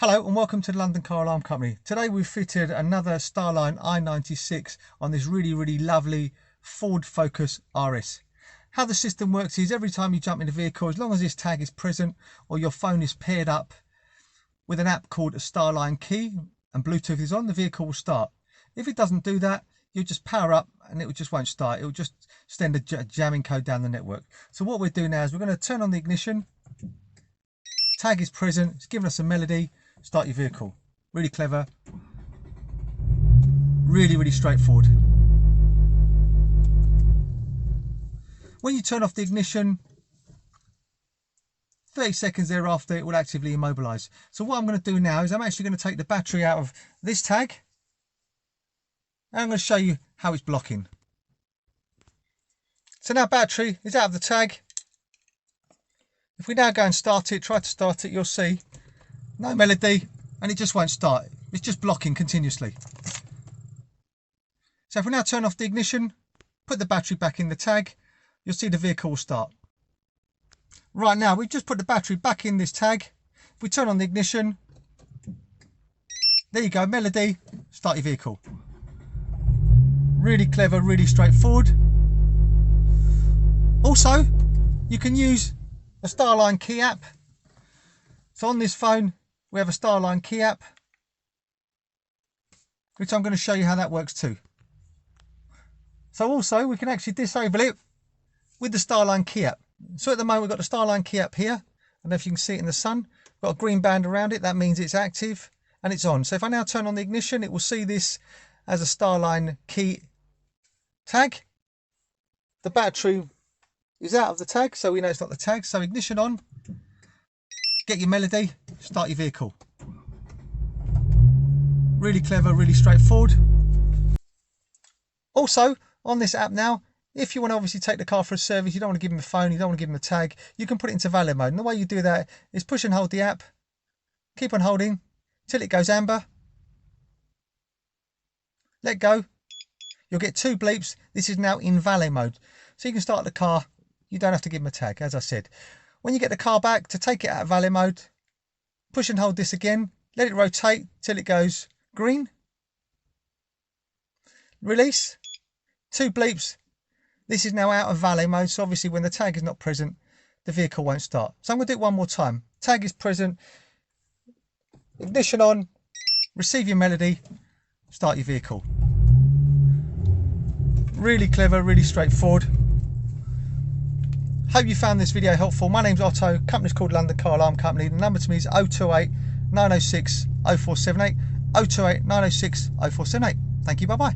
Hello and welcome to the London Car Alarm Company. Today we've fitted another Starline i96 on this really lovely Ford Focus RS. How the system works is every time you jump in the vehicle, as long as this tag is present or your phone is paired up with an app called a Starline Key and Bluetooth is on, the vehicle will start. If it doesn't do that, you'll just power up and it just won't start. It will just send a jamming code down the network. So what we're doing now is we're going to turn on the ignition. Tag is present, it's giving us a melody. Start your vehicle. Really clever, really straightforward. When you turn off the ignition, 30 seconds thereafter it will actively immobilize. So what I'm going to do now is I'm actually going to take the battery out of this tag and I'm going to show you how it's blocking. So now battery is out of the tag. If we now go and start it, try to start it, you'll see no melody and it just won't start. It's just blocking continuously. So if we now turn off the ignition, put the battery back in the tag, you'll see the vehicle will start. Right now we've just put the battery back in this tag. If we turn on the ignition, there you go, melody, start your vehicle. Really clever, really straightforward. Also, you can use a Starline Key app. So on this phone, we have a Starline Key app, which I'm going to show you how that works too. So also, we can actually disable it with the Starline Key app. So at the moment, we've got the Starline Key app here. I don't know if you can see it in the sun. We've got a green band around it. That means it's active and it's on. So if I now turn on the ignition, it will see this as a Starline Key tag. The battery is out of the tag, so we know it's not the tag. So ignition on, get your melody, start your vehicle. Really clever, really straightforward. Also, on this app now, if you want to obviously take the car for a service, you don't want to give them the phone, you don't want to give them the tag, you can put it into valet mode. And the way you do that is push and hold the app, keep on holding till it goes amber. Let go. You'll get 2 bleeps. This is now in valet mode. So you can start the car. You don't have to give them a tag, as I said. When you get the car back, to take it out of valet mode, push and hold this again, let it rotate till it goes green. Release, 2 bleeps. This is now out of valet mode, so obviously when the tag is not present, the vehicle won't start. So I'm going to do it one more time. Tag is present, ignition on, receive your melody, start your vehicle. Really clever, really straightforward. Hope you found this video helpful. My name's Otto, company's called London Car Alarm Company. The number to me is 028 906 0478, 028 906 0478. Thank you, bye bye.